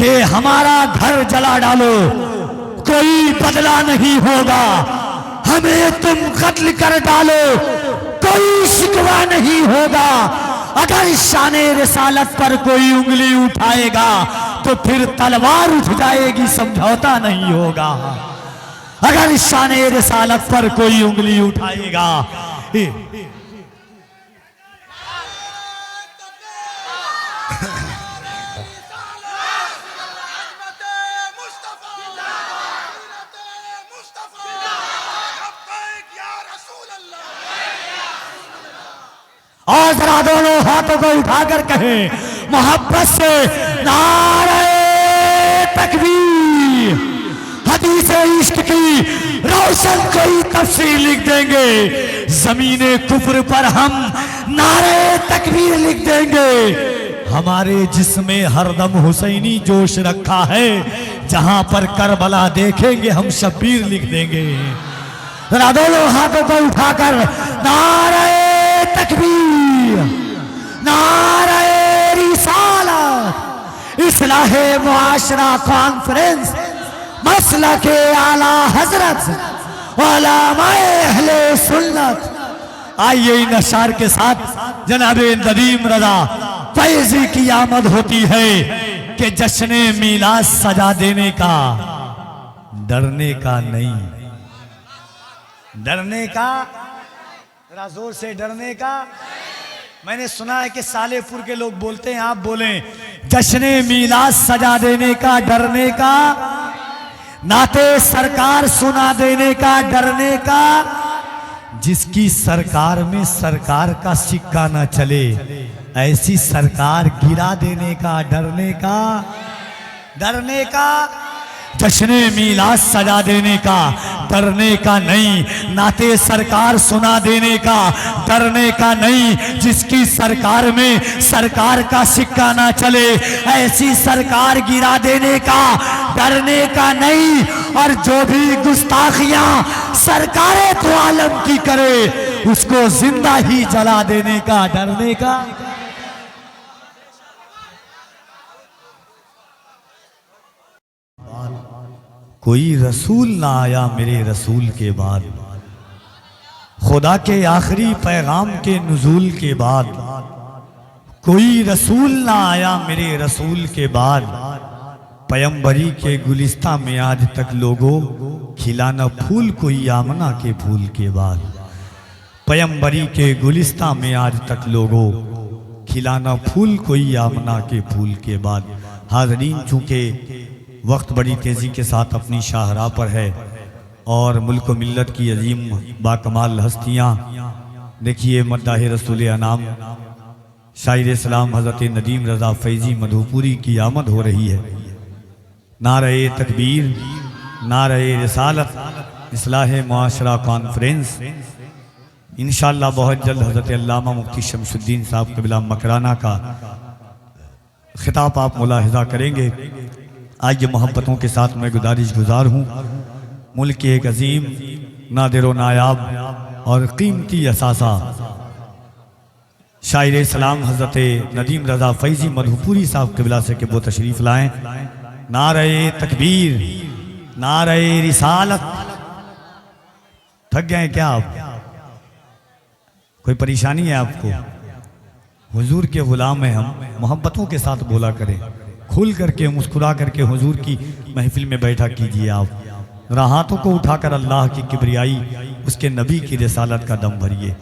कि हमारा घर जला डालो, कोई बदला नहीं होगा, हमें तुम कत्ल कर डालो, कोई शिकवा नहीं होगा। अगर शाने रिसालत पर कोई उंगली उठाएगा तो फिर तलवार उठ जाएगी, समझौता नहीं होगा। अगर शाने रिसालत पर कोई उंगली उठाएगा और जरा दोनों हाथों को उठाकर कहें मोहब्बत से नारे तकबीर। हदीस इश्क की रोशन कोई तफसीर लिख देंगे, जमीने कुफ्र पर हम नारे तकबीर लिख देंगे। हमारे जिस्में हरदम हुसैनी जोश रखा है, जहां पर करबला देखेंगे हम शब्बीर लिख देंगे। जरा दोनों हाथों को उठाकर नारे तकबीर, नारे रिसालत, इस्लाहे मुआशरा कॉन्फ्रेंस, मसला के आला हजरत, उलमाए अहले सुन्नत। आइए इन अशार के साथ जनाबे नदीम रजा फैजी की आमद होती है कि जश्न मीलाद सजा देने का, डरने का नहीं, डरने का, जरा जोर से डरने का। मैंने सुना है कि सालेपुर के लोग बोलते हैं, आप बोलें जश्न मीलाद सजा देने का, डरने का, नाते सरकार सुना देने का, डरने का। जिसकी सरकार में सरकार का सिक्का न चले, ऐसी सरकार गिरा देने का, डरने का, डरने का। जश्न मीलाद सजा देने का, डरने का नहीं, नाते सरकार सुना देने का, डरने का नहीं। जिसकी सरकार में सरकार का सिक्का ना चले, ऐसी सरकार गिरा देने का, डरने का नहीं। और जो भी गुस्ताखियां सरकारें तो आलम की करे, उसको जिंदा ही जला देने का, डरने का। कोई रसूल ना आया मेरे रसूल के बाद, खुदा के आखिरी पैगाम के नुज़ूल के बाद। कोई रसूल ना आया मेरे रसूल के बाद, पैगंबरी के गुलिस्ता में आज तक लोगों खिलाना फूल कोई आमना के फूल के बाद। पैगंबरी के गुलिस्ता में आज तक लोगों खिलाना फूल कोई आमना के फूल के बाद। हाज़रीन, चूँकि वक्त बड़ी तेज़ी के साथ अपनी शाहराह पर है और मुल्क व मिल्लत की अजीम बाकमाल हस्तियाँ, देखिए मद्दाह रसूल अनाम शायर इस्लाम हज़रत नदीम रज़ा फैज़ी मधुपुरी की आमद हो रही है। नारे तकबीर, नारे रिसालत, इस्लाह मुआशरा कॉन्फ्रेंस। इंशाअल्लाह बहुत जल्द हज़रत अल्लामा मुफ्ती शमसुद्दीन साहब क़िबला मकराना का खिताब आप मुलाहिज़ा करेंगे। आज मोहब्बतों के साथ मैं गुजारिश गुजार हूँ, मुल्क के एक अजीम नादिर व नायाब और कीमती असासा शायर इस्लाम हज़रत नदीम रज़ा फैज़ी मधुपुरी साहब क़िबला से कि वो तशरीफ़ लाएँ। नारे तकबीर, नारे रिसालत। थक गए क्या आप? कोई परेशानी है आपको? हुजूर के गुलाम हैं हम, मोहब्बतों के साथ बोला करें, खुल करके मुस्कुरा करके हुजूर की महफिल में बैठा कीजिए। आप राहतों को उठाकर अल्लाह की किबरियाई, उसके नबी की रिसालत का दम भरिए।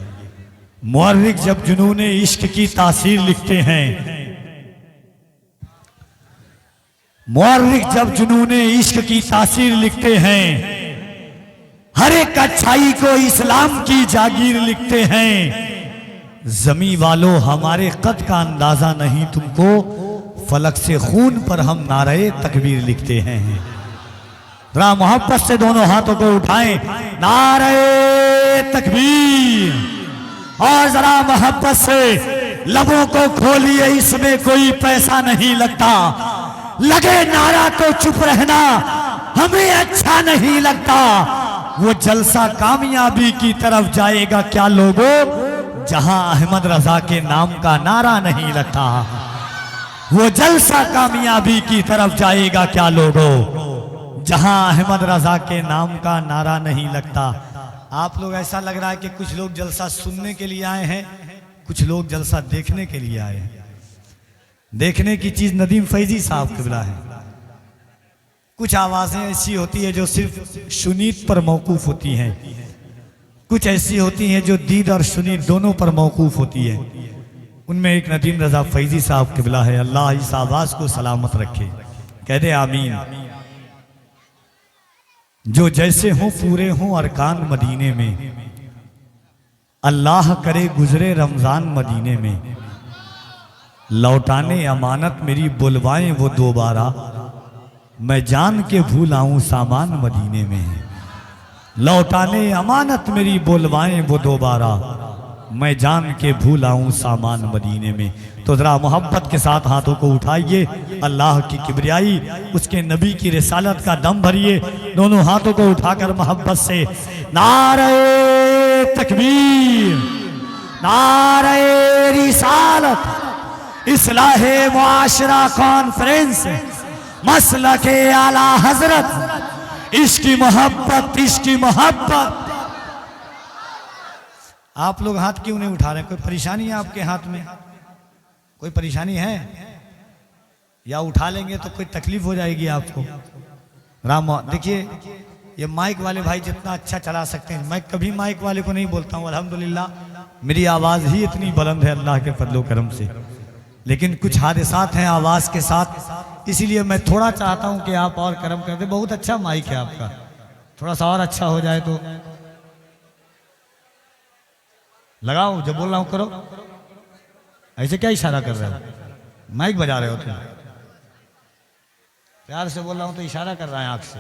मुअर्रिख जब जुनूने इश्क की तासीर लिखते हैं, मुअर्रिख जब जुनूने इश्क की तासीर लिखते हैं, हर एक अच्छाई को इस्लाम की जागीर लिखते हैं। जमी वालों हमारे कद का अंदाजा नहीं तुमको, फलक से खून पर हम नारे तकबीर लिखते हैं। जरा मोहब्बत से दोनों हाथों को उठाएं, नारे तकबीर। और जरा मोहब्बत से लबों को खोलिए, इसमें कोई पैसा नहीं लगता। लगे नारा तो चुप रहना, हमें अच्छा नहीं लगता। वो जलसा कामयाबी की तरफ जाएगा क्या लोगों, जहां अहमद रजा के नाम का नारा नहीं लगता। वो जलसा कामयाबी की तरफ जाएगा क्या लोगों, जहां अहमद रजा के नाम का नारा नहीं लगता। आप लोग ऐसा लग रहा है कि कुछ लोग जलसा सुनने के लिए आए हैं, कुछ लोग जलसा देखने के लिए आए हैं। देखने की चीज नदीम फैजी साहब क़िबला है। कुछ आवाजें ऐसी होती है जो सिर्फ शुनीत पर मौकूफ होती हैं, कुछ ऐसी होती हैं जो दीद और शुनीत दोनों पर मौकूफ होती है। उनमें एक नदीम रजा फैजी साहब क़िबला है। अल्लाह इस आवाज को सलामत रखे, कह दे आमीन। जो जैसे हों पूरे हों अरकान मदीने में, अल्लाह करे गुजरे रमजान मदीने में। लौटाने अमानत मेरी बुलवाएं वो दोबारा, मैं जान के भूल आऊं सामान मदीने में। लौटाने अमानत मेरी बुलवाएं वो दोबारा, मैं जान के भूल आऊं सामान मदीने में। तो जरा मोहब्बत के साथ हाथों को उठाइए, अल्लाह की किबरियाई, उसके नबी की रिसालत का दम भरिए। दोनों हाथों को उठाकर मोहब्बत से नारे तकबीर, नारे रिसालत, इस्लाहे मुआशरा कॉन्फ्रेंस, मसलके आला हजरत, इश्की मोहब्बत, इश्की मोहब्बत। आप लोग हाथ क्यों नहीं उठा रहे? कोई परेशानी है आपके हाथ में? कोई परेशानी है? या उठा लेंगे तो कोई तकलीफ हो जाएगी आपको। राम देखिए, ये माइक वाले भाई जितना अच्छा चला सकते हैं, मैं कभी माइक वाले को नहीं बोलता हूँ, अल्हम्दुलिल्लाह मेरी आवाज़ ही इतनी बुलंद है अल्लाह के फजलो करम से। लेकिन कुछ हादसात हैं आवाज़ के साथ, इसीलिए मैं थोड़ा चाहता हूँ कि आप और करम कर दे। बहुत अच्छा माइक है आपका, थोड़ा सा और अच्छा हो जाए तो लगाओ। जब बोल रहा हूँ करो। ऐसे क्या इशारा कर रहे हो? माइक बजा रहे हो तुम? प्यार से बोल रहा हूं तो इशारा कर रहा है आंख से।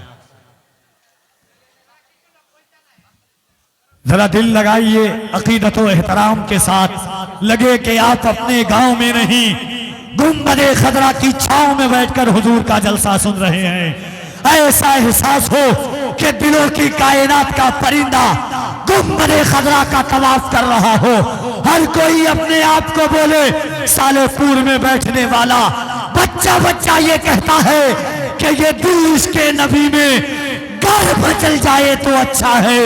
जरा दिल लगाइए अकीदत व एहतराम के साथ, लगे कि आप अपने गांव में नहीं, गुंबदे खदरा की छांव में बैठकर हुजूर का जलसा सुन रहे हैं। ऐसा एहसास हो कि दिलों की कायनात का परिंदा गुंबदे खदरा का तवाफ कर रहा हो। हर कोई अपने आप को बोले सालेपुर में बैठने वाला बच्चा बच्चा ये कहता है कि ये दिल इसके नबी में गर्भ चल जाए तो अच्छा है,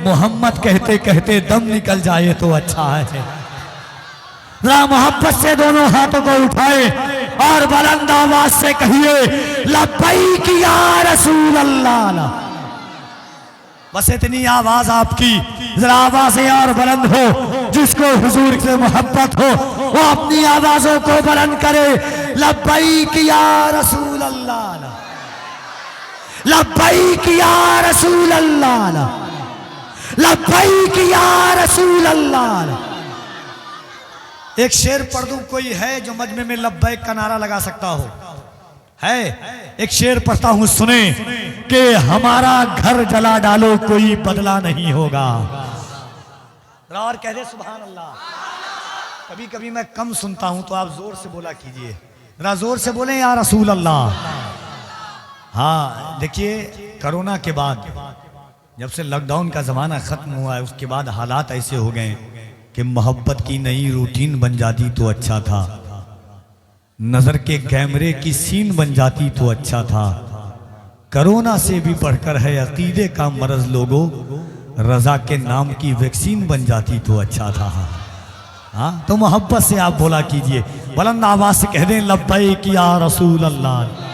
मोहम्मद कहते कहते दम निकल जाए तो अच्छा है। जरा मोहब्बत से दोनों हाथों को उठाए और बुलंद आवाज से कहिए लब्बैक या रसूल अल्लाह। बस इतनी आवाज आपकी, जरा आवाजें और बुलंद हो। जिसको हुजूर से मोहब्बत हो वो अपनी आवाजों को बुलंद करे। लब्बैक या रसूल अल्लाह, लब्बैक या रसूल अल्लाह, लब्बैक या रसूल अल्लाह। एक शेर पढ़ दूं, कोई है जो मजमे में लब्बैक का नारा लगा सकता हो? है? एक शेर पढ़ता हूं, सुने कि हमारा घर जला डालो कोई बदला नहीं होगा। और कह दे सुभान अल्लाह। कभी कभी मैं कम सुनता हूं तो आप जोर से बोला कीजिए, जरा जोर से बोले या रसूल अल्लाह। हाँ देखिए, कोरोना के बाद जब से लॉकडाउन का जमाना खत्म हुआ है, उसके बाद हालात ऐसे हो गए कि मोहब्बत की नई रूटीन बन जाती तो अच्छा था, नजर के कैमरे की सीन बन जाती तो अच्छा था। कोरोना से भी बढ़कर है अकीदे का मरज लोगों, रजा के नाम की वैक्सीन बन जाती तो अच्छा था। हाँ तो मोहब्बत से आप बोला कीजिए, बुलंद आवाज से कह दें लब्बैक या रसूल अल्लाह।